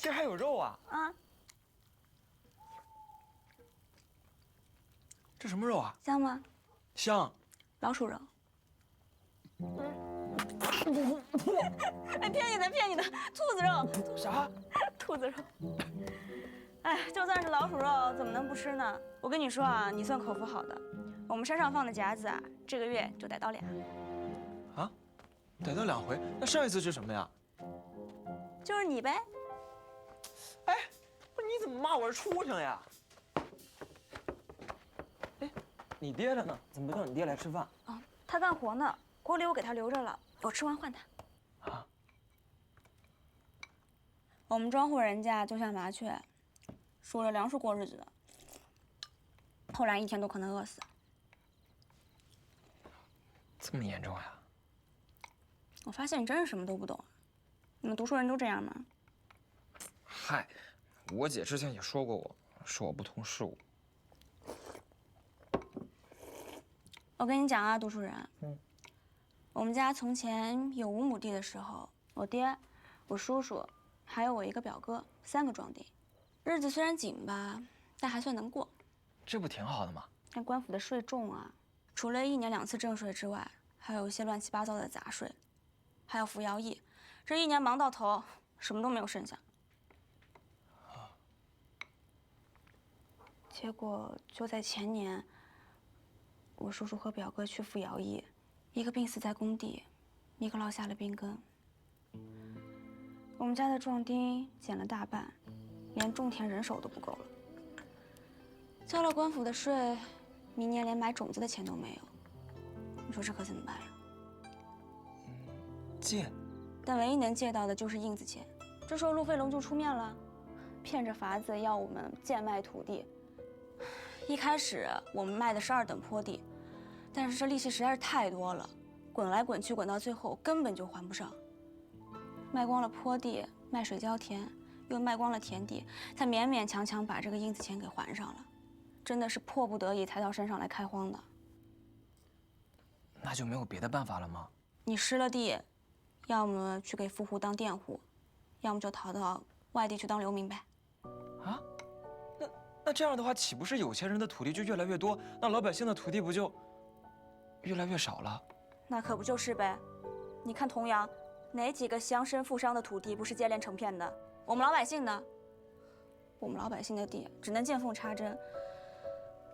这还有肉啊！啊，这什么肉啊？香吗？香。老鼠肉。哎，骗你的，骗你的，兔子肉。啥？兔子肉。哎，就算是老鼠肉，怎么能不吃呢？我跟你说啊，你算口福好的，我们身上放的夹子啊，这个月就逮到俩。啊？逮到2回？那上一次是什么呀？就是你呗。哎，不是你怎么骂我是畜生呀？哎，你爹着呢？怎么不叫你爹来吃饭？啊，他干活呢，锅里我给他留着了，我吃完换他。啊？我们庄户人家就像麻雀，数着粮食过日子的，后来一天都可能饿死。这么严重呀？我发现你真是什么都不懂。你们读书人都这样吗？嗨，我姐之前也说过我，说我不通事务。我跟你讲啊，读书人，我们家从前有5亩地的时候，我爹、我叔叔，还有我一个表哥，3个庄地，日子虽然紧吧，但还算能过。这不挺好的吗？但官府的税重啊，除了1年2次正税之外，还有一些乱七八糟的杂税，还有服徭役，这1年忙到头，什么都没有剩下。结果就在前年，我叔叔和表哥去服徭役，一个病死在工地，一个落下了病根。我们家的壮丁减了大半，连种田人手都不够了。交了官府的税，明年连买种子的钱都没有。你说这可怎么办呀？借。但唯一能借到的就是印子钱。这时候陆飞龙就出面了，骗着法子要我们贱卖土地。一开始我们卖的是2等坡地，但是这利息实在是太多了，滚来滚去，滚到最后根本就还不上。卖光了坡地，卖水浇田，又卖光了田地，才勉勉强强把这个印子钱给还上了。真的是迫不得已才到山上来开荒的。那就没有别的办法了吗？你失了地，要么去给富户当佃户，要么就逃到外地去当流民呗。啊？那这样的话，岂不是有钱人的土地就越来越多，那老百姓的土地不就越来越少了？那可不就是呗。你看同阳，哪几个乡绅富商的土地不是接连成片的？我们老百姓呢？我们老百姓的地只能见缝插针，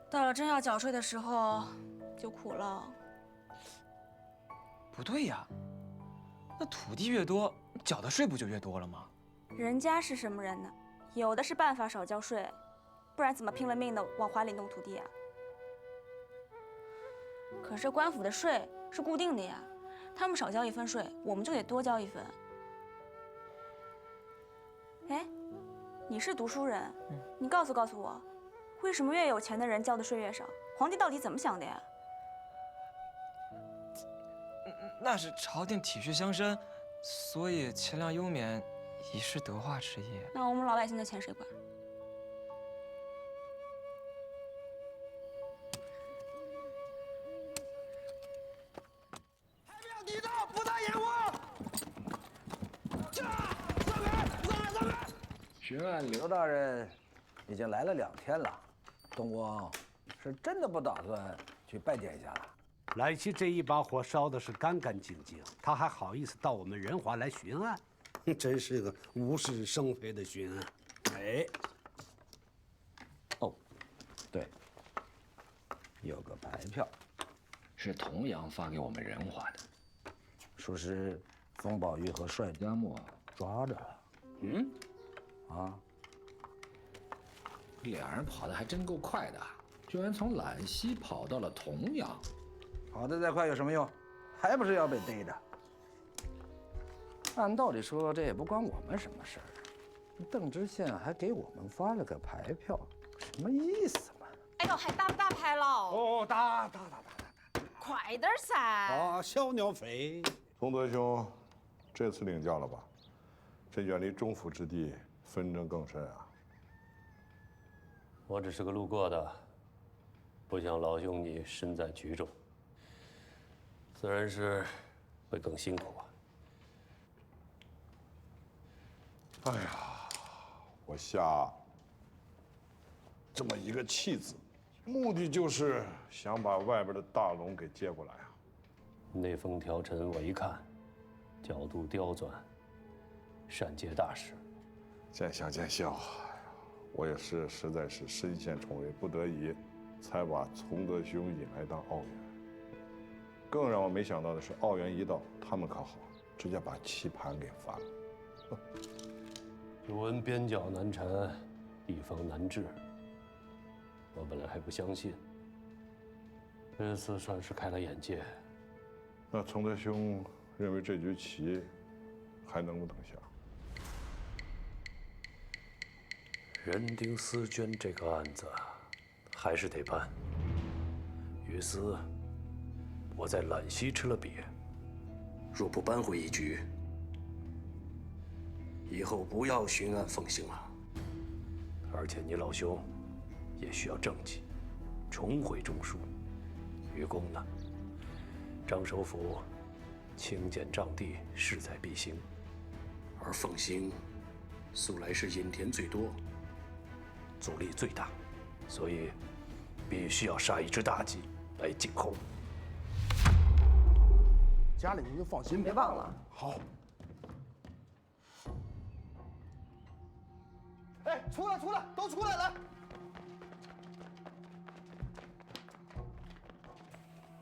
到了真要缴税的时候，就苦了。不对呀，那土地越多，缴的税不就越多了吗？人家是什么人呢？有的是办法少交税，不然怎么拼了命的往怀里弄土地啊？可是官府的税是固定的呀，他们少交1分税，我们就得多交1分。哎，你是读书人，你告诉我，为什么越有钱的人交的税越少？皇帝到底怎么想的呀？那是朝廷体恤乡绅，所以钱粮优免，以示德化之意。那我们老百姓的钱谁管？还不要抵到，不打掩护！上来！巡按刘大人已经来了2天了，东光是真的不打算去拜见一下了？来其这一把火烧的是干干净净，他还好意思到我们仁华来巡案？真是个无事生非的巡案。哎，哦，对，有个牌票，是童阳发给我们仁华的，说是冯宝玉和帅家墨抓着了。啊，俩人跑得还真够快的，居然从兰溪跑到了童阳。跑得再快有什么用？还不是要被逮着。按道理说，这也不关我们什么事儿。邓知县还给我们发了个牌票，什么意思嘛？哎呦，还打不打牌了？哦，打，快点噻！啊，小鸟飞。洪德兄，这次领教了吧？这远离中府之地，纷争更甚啊！我只是个路过的，不像老兄你身在局中，自然是会更辛苦啊。哎呀，我下这么一个契字，目的就是想把外边的大龙给接过来啊。那封条陈我一看，角度刁钻，善解大事。见笑见笑，我也是实在是身陷重围，不得已才把崇德兄引来当奥援。更让我没想到的是，奥援一到，他们可好，直接把棋盘给翻了。久闻边角难缠，地方难治。我本来还不相信，这次算是开了眼界。那崇德兄认为这局棋还能不能下？人丁思娟这个案子还是得办。于私，我在兰溪吃了瘪，若不扳回一局，以后不要巡案奉行了。而且你老兄也需要政绩，重回中枢。于公呢，张首府清简仗地，势在必行，而奉行素来是引田最多，阻力最大，所以必须要杀一只大鸡来静候。家里您就放心，别忘了。好。哎，出来，都出来，来！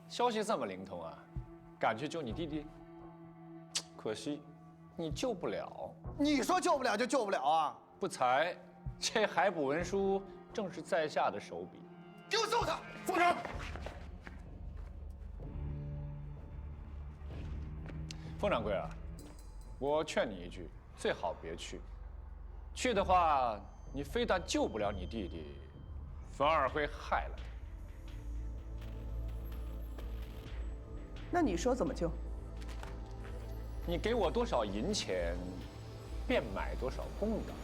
消息这么灵通啊，赶去救你弟弟。可惜，你救不了。你说救不了就救不了啊？不才，这海捕文书正是在下的手笔。给我揍他！副长，冯掌柜啊，我劝你一句，最好别去。去的话，你非但救不了你弟弟，反而会害了他。那你说怎么救？你给我多少银钱，便买多少功劳。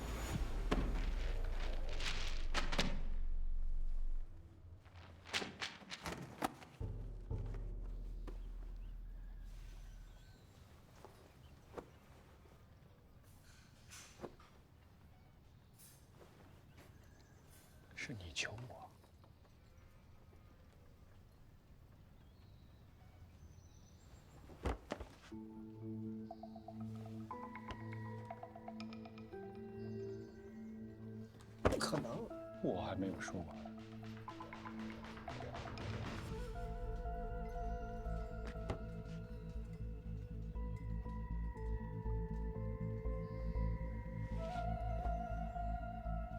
是你求我。不可能，我还没有说完。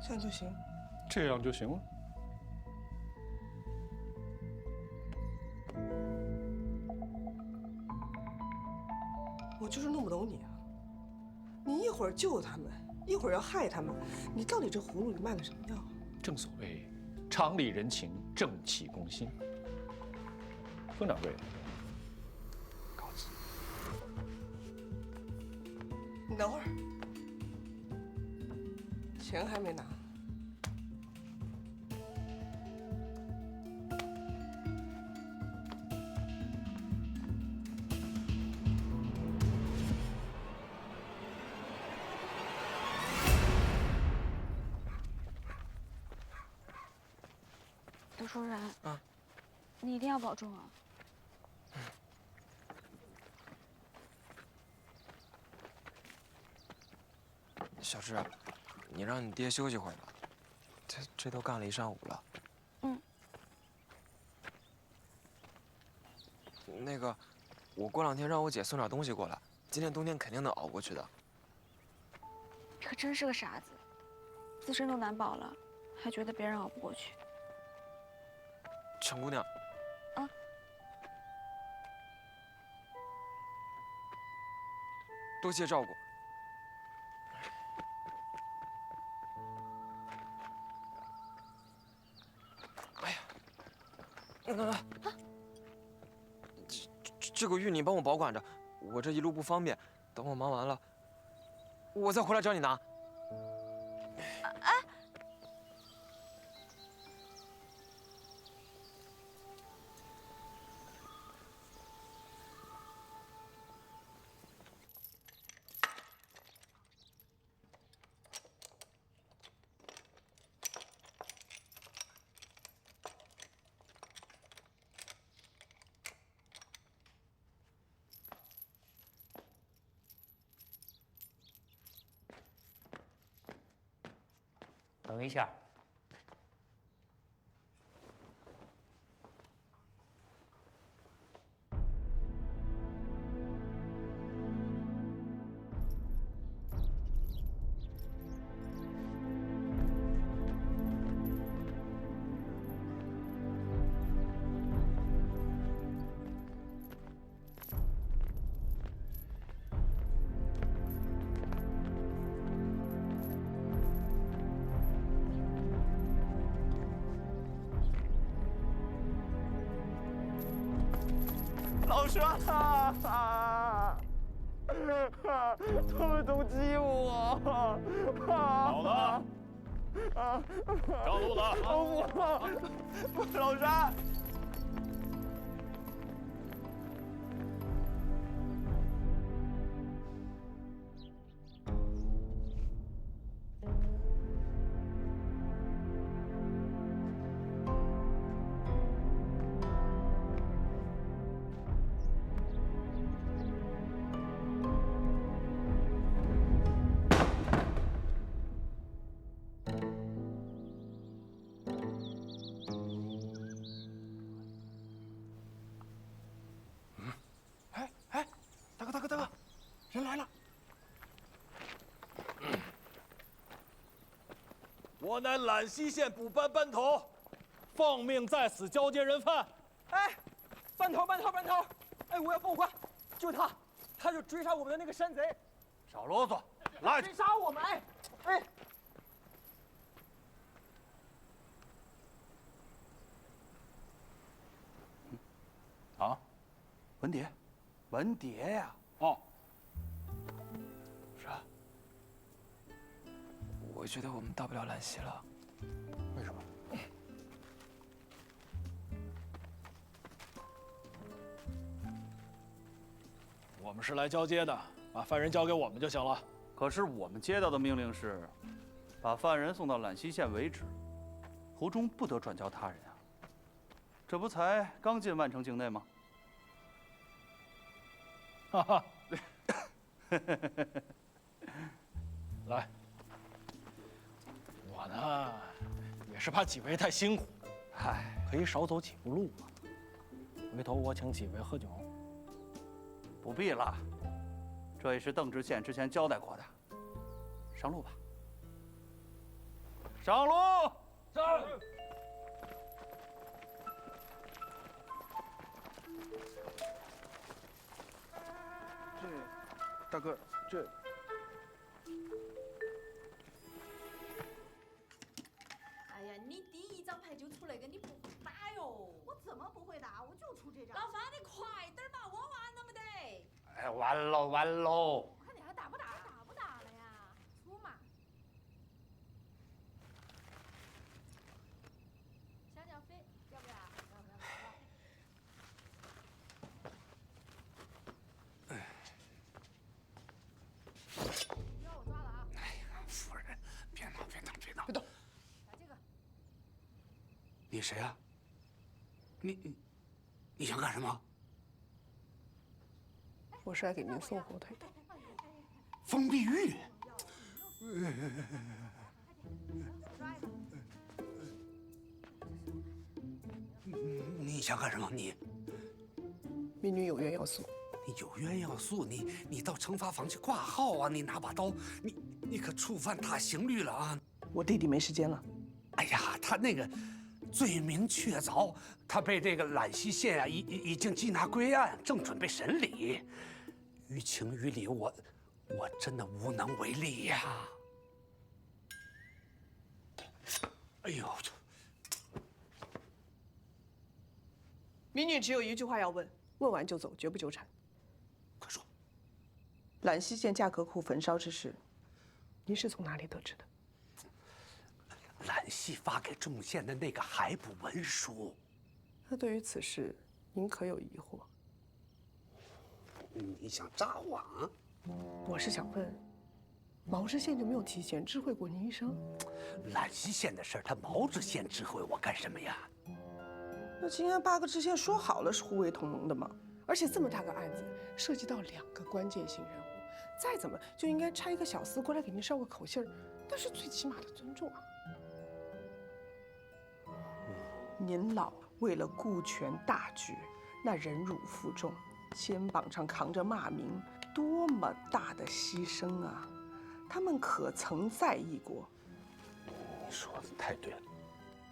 这样就行。这样就行了。我就是弄不懂你啊！你一会儿救他们，一会儿要害他们，你到底这葫芦里卖的什么药？正所谓，常理人情，正气攻心。孙掌柜，告辞。你等会儿，钱还没拿。刘书然啊，你一定要保重啊！小志，你让你爹休息会儿吧，这都干了一上午了。嗯。那个，我过两天让我姐送点东西过来，今年冬天肯定能熬过去的。你可真是个傻子，自身都难保了，还觉得别人熬不过去。陈姑娘。啊。多谢照顾。哎呀，这个玉你帮我保管着，我这一路不方便，等我忙完了，我再回来找你拿。哎。等一下。老师啊！他们都激我！好的，上路了！不，老山！大哥，人来了！我乃兰溪县补班班头，奉命在此交接人犯。哎，班头！哎，我要奉还，就他，他就追杀我们的那个山贼。少啰嗦，来！追杀我们！哎！啊，文牒，文牒呀！哦，是啊，我觉得我们到不了兰溪了。为什么？我们是来交接的，把犯人交给我们就行了。可是我们接到的命令是，把犯人送到兰溪县为止，途中不得转交他人啊。这不才刚进万城境内吗？哈哈，来，我呢也是怕几位太辛苦，嗨，可以少走几步路嘛。回头我请几位喝酒。不必了，这也是邓知县之前交代过的。上路吧。上路。是。大哥，这……哎呀，你第一张牌就出来个，你不会打哟！我怎么不会打？我就出这张。老范，你快点吧，我完了没得？哎，完喽！我看你还打不打了呀？出嘛！小鸟飞，要不要？要我抓了啊！哎呀，夫人，别闹！打这个。你谁啊？你想干什么？我是来给您送火腿的。风碧玉。你想干什么？民女有冤要诉。你有冤要诉，你到惩罚房去挂号啊！你拿把刀，你可触犯大刑律了啊！我弟弟没时间了。哎呀，他那个罪名确凿，他被这个兰溪县啊已经缉拿归案，正准备审理。于情于理，我真的无能为力呀！哎呦，民女只有一句话要问，问完就走，绝不纠缠。快说。兰溪县架壳库焚烧之事，您是从哪里得知的？兰溪发给众县的那个海捕文书。那对于此事，您可有疑惑？你想诈我啊？我是想问，毛知县就没有提前知会过您一声？兰溪县的事儿，他毛知县知会我干什么呀？那今天8个知县说好了是互为同盟的嘛？而且这么大个案子，涉及到2个关键性人物，再怎么就应该差一个小厮过来给您捎个口信儿，那是最起码的尊重啊。您老为了顾全大局，那忍辱负重，肩膀上扛着骂名，多么大的牺牲啊！他们可曾在意过？你说的太对了。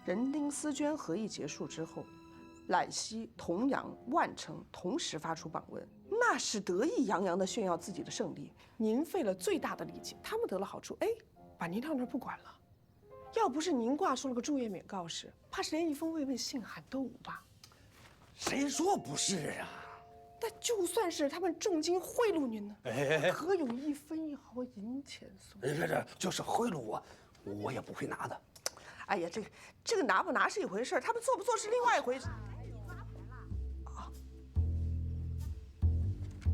人丁思娟合议结束之后，揽溪、童阳、万城同时发出榜文，那是得意洋洋地炫耀自己的胜利。您费了最大的力气，他们得了好处，哎，把您晾那儿不管了。要不是您挂出了个祝愿免告示，怕是连一封慰问信喊都无吧？谁说不是啊？但就算是他们重金贿赂您呢，哎，可有一分一毫银钱送？这就是贿赂我也不会拿的。哎呀，这个拿不拿是一回事，他们做不做是另外一回事。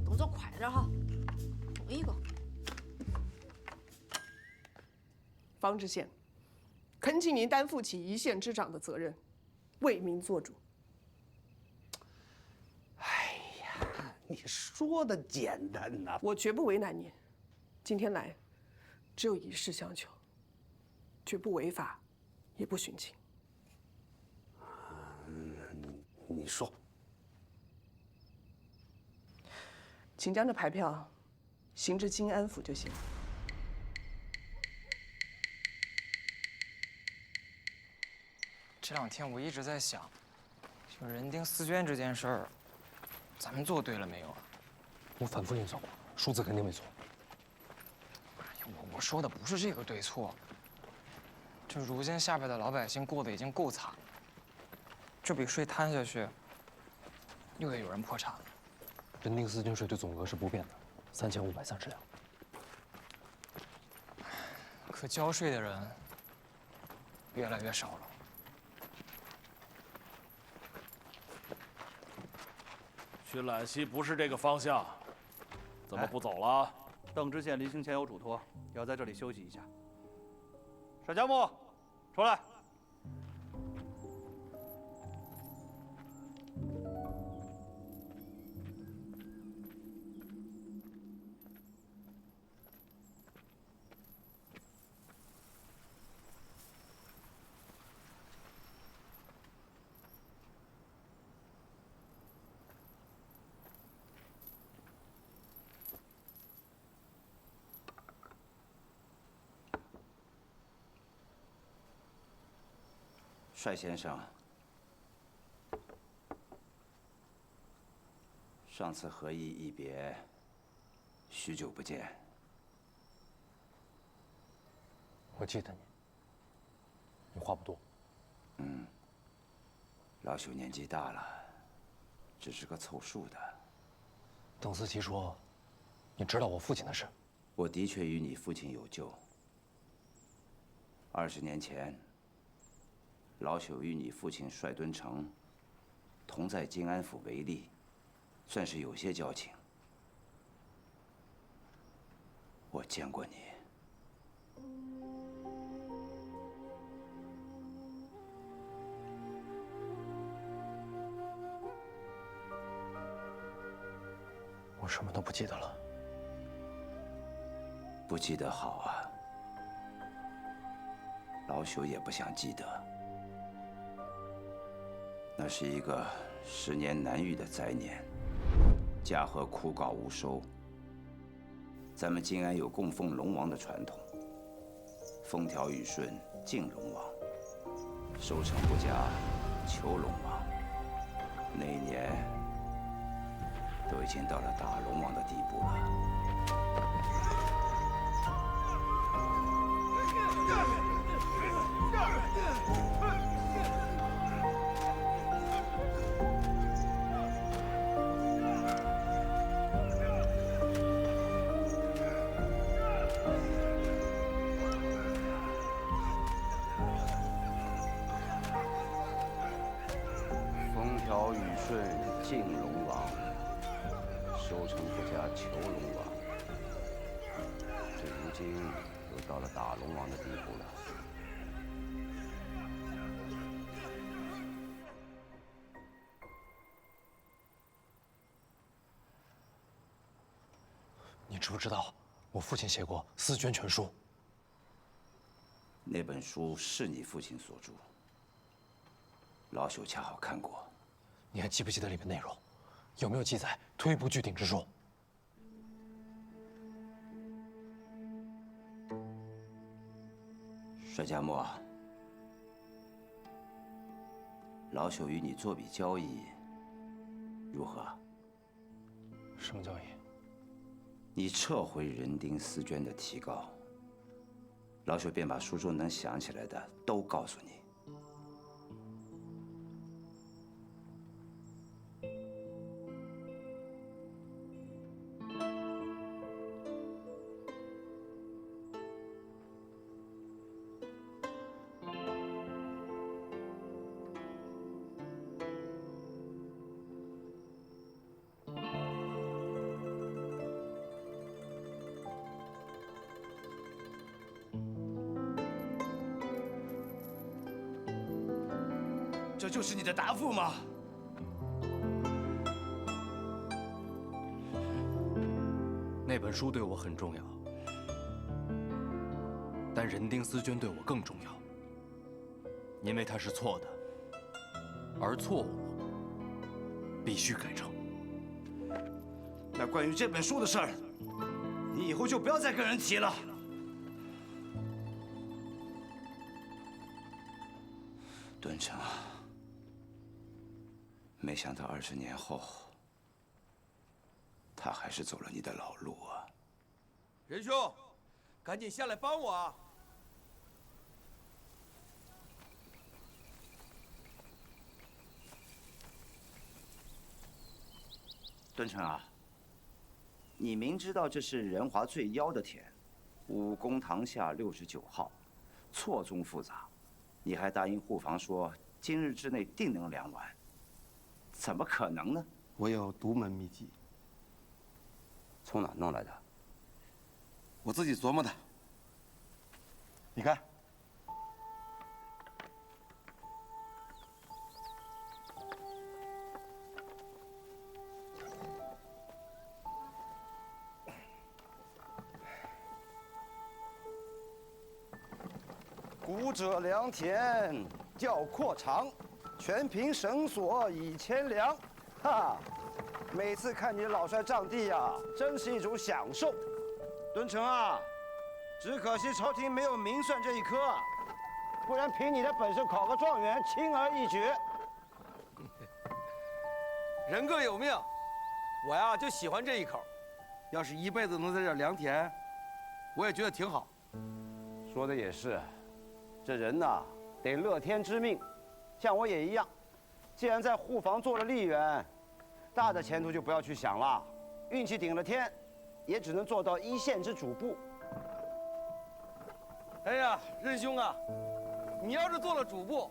动作快点哈，动一个。方知县，恳请您担负起一县之长的责任，为民做主。哎呀，你说的简单呐，我绝不为难您。今天来，只有一事相求，绝不违法，也不徇情。你说，请将这牌票行至金安府就行。这2天我一直在想，就人丁思娟这件事儿，咱们做对了没有啊？我反复运算过，数字肯定没错。哎呀，我说的不是这个对错，就如今下边的老百姓过得已经够惨了，这笔税摊下去，又得有人破产了。人丁思娟税对总额是不变的，3530两。可交税的人越来越少了。去揽溪不是这个方向，怎么不走了？邓知县临行前有嘱托，要在这里休息一下。单家木，出来。帅先生，上次合议一别，许久不见。我记得你，你话不多。老朽年纪大了，只是个凑数的。邓思琪说，你知道我父亲的事。我的确与你父亲有旧。20年前，老朽与你父亲帅敦成同在金安府为吏，算是有些交情。我见过你。我什么都不记得了。不记得好啊，老朽也不想记得。那是一个10年难遇的灾年，嘉禾枯槁无收。咱们金安有供奉龙王的传统，风调雨顺敬龙王，收成不佳求龙王。那一年都已经到了打龙王的地步了。风调雨顺敬龙王，收成不佳求龙王。这如今又到了打龙王的地步了。你知不知道，我父亲写过《思娟全书》？那本书是你父亲所著。老朽恰好看过。你还记不记得里面内容？有没有记载退一步据鼎之说？帅家墨，老朽与你做笔交易，如何？什么交易？你撤回人丁丝绢的提告，老朽便把书中能想起来的都告诉你。这就是你的答复吗？那本书对我很重要，但人丁丝绢对我更重要，因为它是错的，而错误必须改正。那关于这本书的事儿，你以后就不要再跟人提了。敦诚啊，没想到20年后，他还是走了你的老路啊！仁兄，赶紧下来帮我啊！敦诚啊，你明知道这是仁华最妖的田，武功堂下69号，错综复杂，你还答应护房说今日之内定能量完，怎么可能呢？我有独门秘籍。从哪弄来的？我自己琢磨的。你看，古者良田调阔长，全凭绳索以牵粮。哈，每次看你老帅仗地呀，真是一种享受。敦诚啊，只可惜朝廷没有明算这一科啊，不然凭你的本事考个状元，轻而易举。人各有命，我呀就喜欢这一口。要是一辈子能在这良田，我也觉得挺好。说的也是，这人呐得乐天知命，像我也一样。既然在护房做了吏员，大的前途就不要去想了，运气顶了天，也只能做到一线之主簿。哎呀，仁兄啊，你要是做了主簿，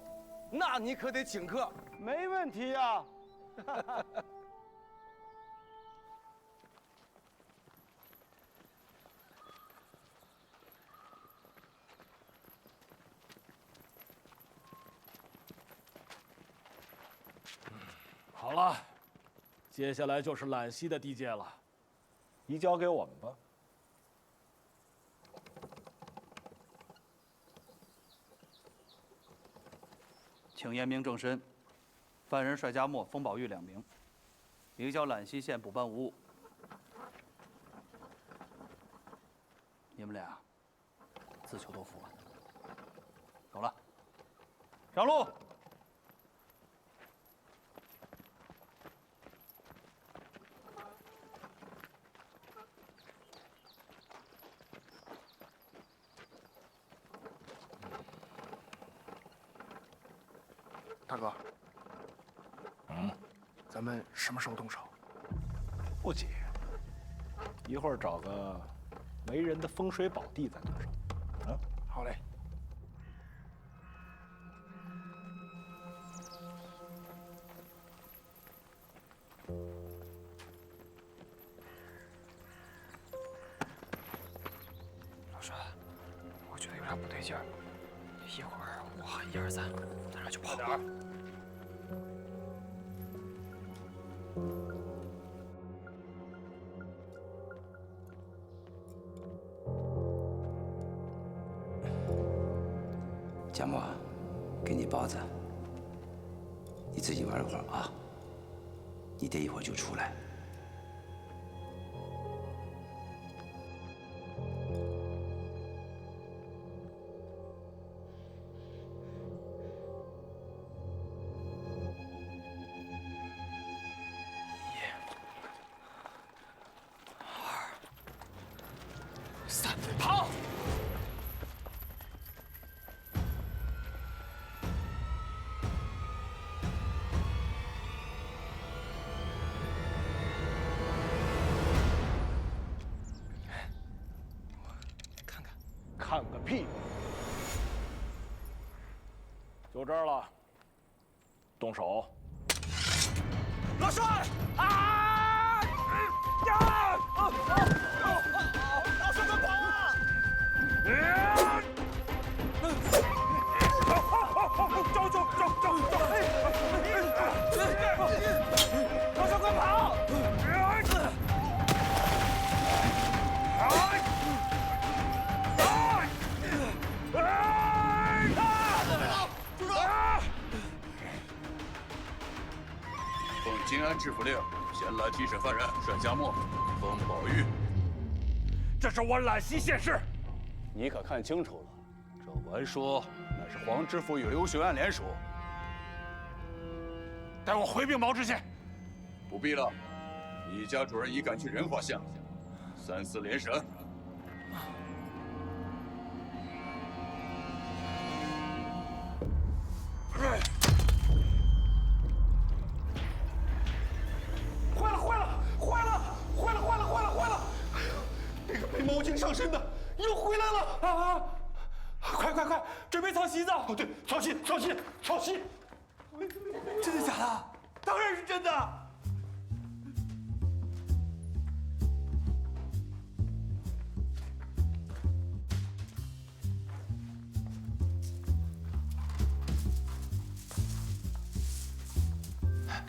那你可得请客。没问题呀。好了，接下来就是揽溪的地界了，移交给我们吧。请验明正身，犯人帅家墨、封宝玉2名，移交揽溪县补办无误。你们俩自求多福了。走了，上路。大哥，咱们什么时候动手？不急，一会儿找个没人的风水宝地再动手。啊，好嘞。老帅，我觉得有点不对劲儿，一会儿我喊1、2、3，咱俩就跑。快点儿！贾墨，给你包子。你自己玩一会儿啊，你爹一会儿就出来。跑！看个屁！就这儿了，动手！老帅！啊！呀！老帅快跑啊！走！老帅快跑！奉金安知府令，前来提审犯人单家墨、封宝玉。这是我揽溪县事。你可看清楚了，这文书乃是黄知府与刘巡案联署。带我回禀毛知县。不必了，一家主人已赶去仁华县了，3、4联审。坏了！那个被毛巾上身的又回来了啊！快，准备草席子！哦，对，草席！真的假的？当然是真的。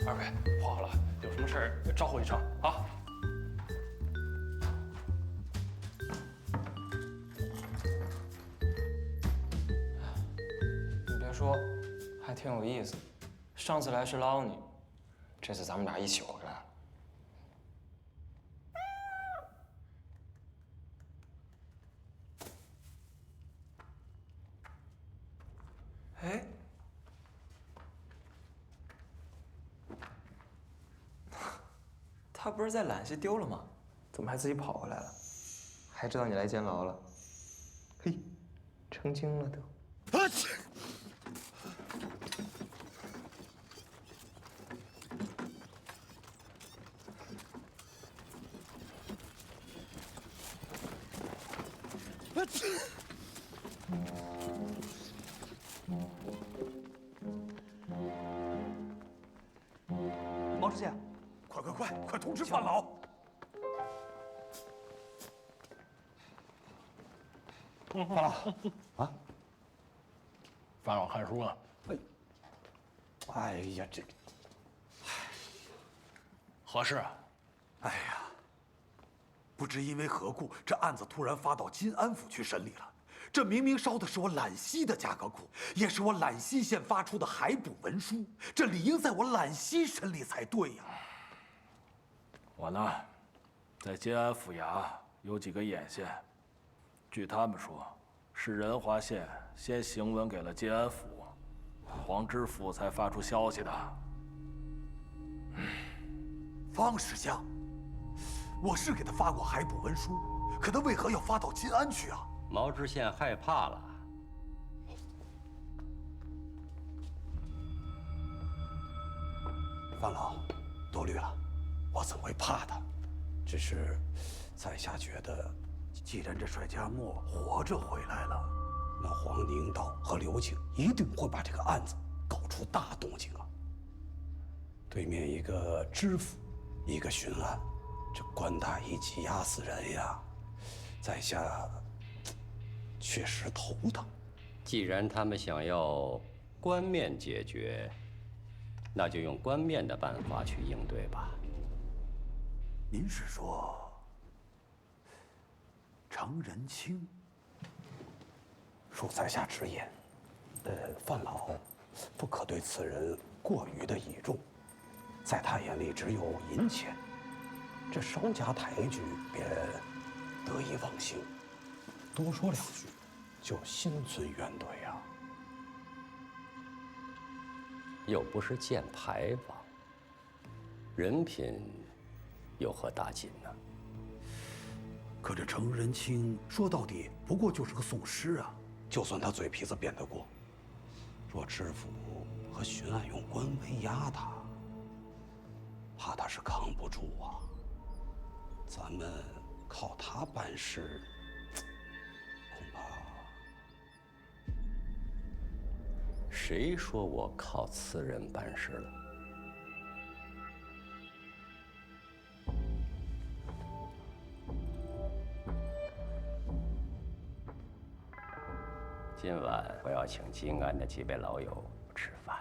二位，不好了，有什么事儿招呼一声啊！你别说，还挺有意思。上次来是捞你，这次咱们俩一起回来了。哎。他不是在揽溪丢了吗？怎么还自己跑回来了？还知道你来监牢了？嘿，成精了都。毛知县，快通知范老！范老啊，范老看书呢。哎呀，这何事啊？哎呀，不知因为何故，这案子突然发到金安府去审理了。这明明烧的是我揽溪的价格库，也是我揽溪县发出的海捕文书，这理应在我揽溪审理才对呀。我呢，在金安府衙有几个眼线，据他们说，是仁华县先行文给了金安府，黄知府才发出消息的。方石相，我是给他发过海捕文书，可他为何要发到金安去啊？毛知县害怕了。范老，多虑了，我怎会怕他？只是在下觉得，既然这帅家墨活着回来了，那黄宁道和刘景一定会把这个案子搞出大动静啊。对面一个知府，一个巡案，这官大一级，压死人呀！在下确实头疼。既然他们想要官面解决，那就用官面的办法去应对吧。您是说程仁清？恕在下直言，范老不可对此人过于的倚重，在他眼里只有银钱，这稍加抬举便得意忘形，多说两句就心存怨怼啊。又不是建牌坊，人品有何大紧呢？可这程仁清说到底不过就是个讼师啊，就算他嘴皮子变得过，若知府和巡案用官威压他，怕他是扛不住啊。咱们靠他办事，恐怕……谁说我靠此人办事了？今晚我要请金安的几位老友吃饭，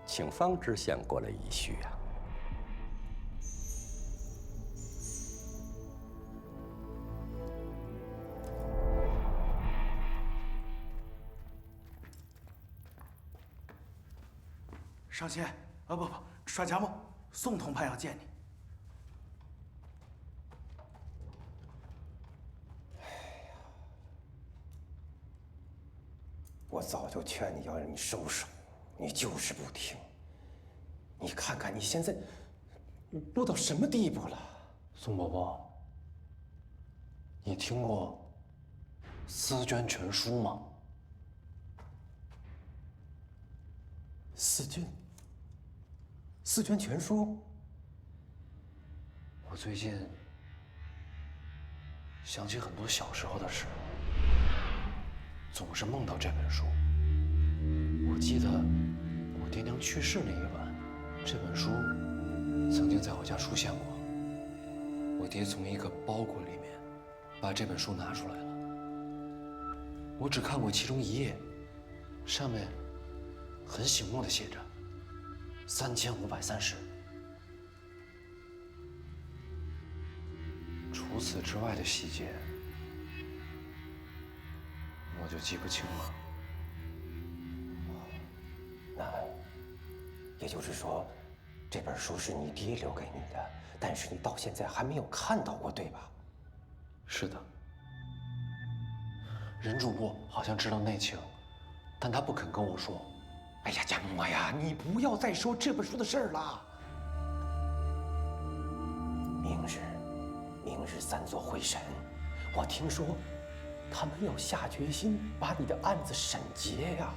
请方知县过来一叙啊。上仙，不，帅家木，宋同派要见你。我早就劝你要让你收手，你就是不听。你看看你现在落到什么地步了？宋伯伯，你听过《思捐全书》吗？思捐全书。我最近想起很多小时候的事，总是梦到这本书。我记得我爹娘去世那一晚，这本书曾经在我家出现过。我爹从一个包裹里面把这本书拿出来了，我只看过其中一页，上面很醒目的写着3530。除此之外的细节，我就记不清了。那也就是说，这本书是你爹留给你的，但是你到现在还没有看到过，对吧？是的。任主播好像知道内情，但他不肯跟我说。哎呀，家木呀，你不要再说这本书的事儿了。明日3座会审，我听说他们要下决心把你的案子审结呀。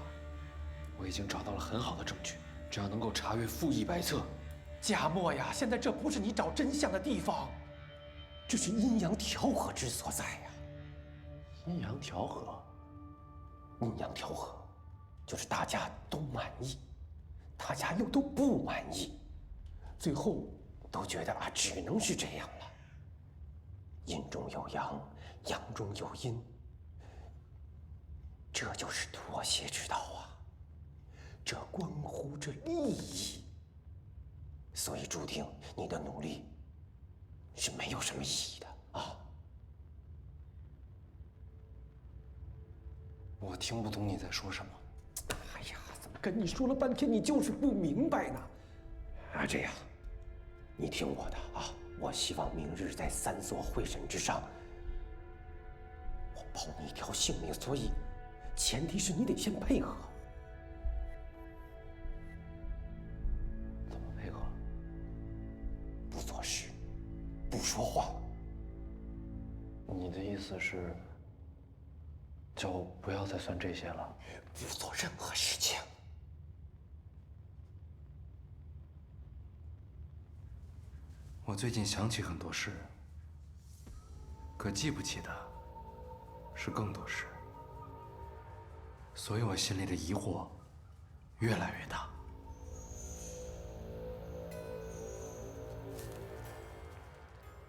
我已经找到了很好的证据，只要能够查阅负100册。家木呀，现在这不是你找真相的地方，这是阴阳调和之所在呀。阴阳调和，阴阳调和，就是大家都满意，大家又都不满意，最后都觉得只能是这样了。阴中有阳，阳中有阴，这就是妥协之道啊！这关乎着利益，所以注定你的努力是没有什么意义的啊！我听不懂你在说什么。哎呀，怎么跟你说了半天，你就是不明白呢？这样，你听我的啊！我希望明日在3座会审之上，我保你一条性命，所以前提是你得先配合。怎么配合？不做事，不说话。你的意思是，叫我不要再算这些了？不做任何事情。我最近想起很多事，可记不起的是更多事，所以我心里的疑惑越来越大。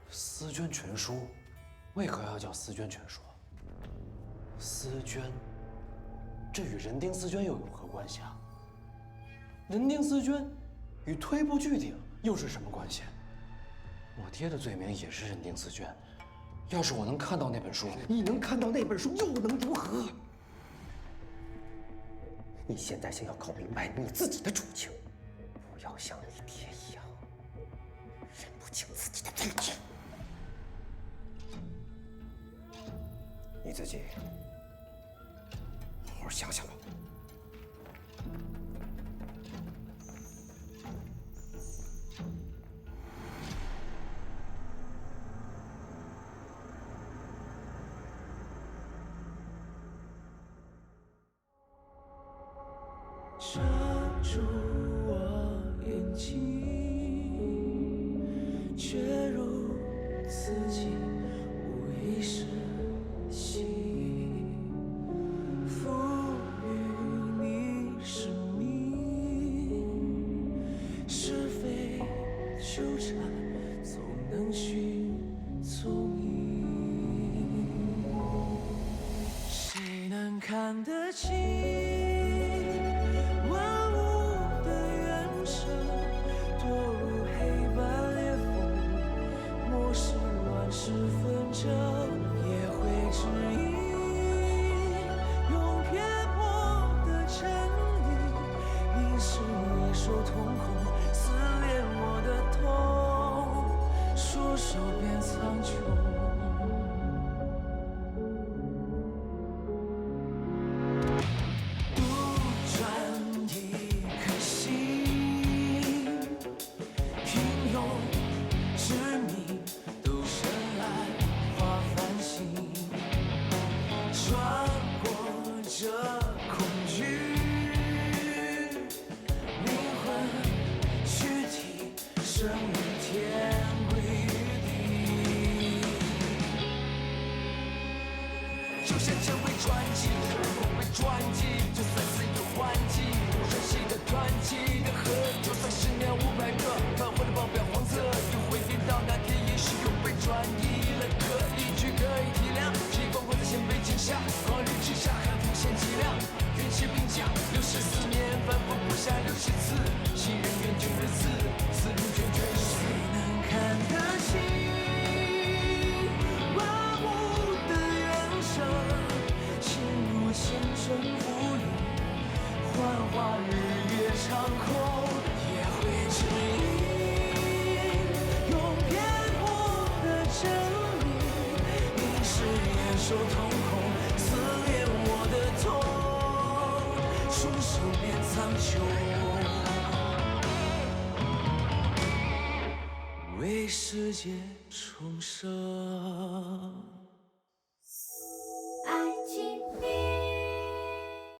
思捐全书，为何要叫思捐全书？思捐，这与人丁思捐又有何关系啊？人丁思捐与推步据鼎又是什么关系？我爹的罪名也是人丁思捐，要是我能看到那本书，你能看到那本书又能如何？你现在先要搞明白你自己的处境，不要像你爹一样认不清自己的罪孽。你自己好好想想吧。遮住我眼睛，却如自己无意识醒，赋予你生命，是非纠缠，总能寻踪影。谁能看得清？是纷争也会指引，用偏颇的真理凝视野兽瞳孔，撕裂我的痛，束手变苍穹。杜撰一颗心，平庸执迷。穿过这恐惧，灵魂躯体生于天归地，就像成为传奇，不被传记，就算死有换季，无声息的团体的河，就算10年500个泛黄的报表黄色，也会变到那天也许又被转移了，可以去可以体谅。先被惊吓，狂日之下还无限体谅，运气并驾，64年反复不下60次，信任远久的字，思路卷卷谁能看得清万物的原生？心如千尘浮云，幻化日月长空，也会指引，用偏颇的真理凝视野兽瞳孔，撕裂我的痛，束手变苍穹，为世界重生。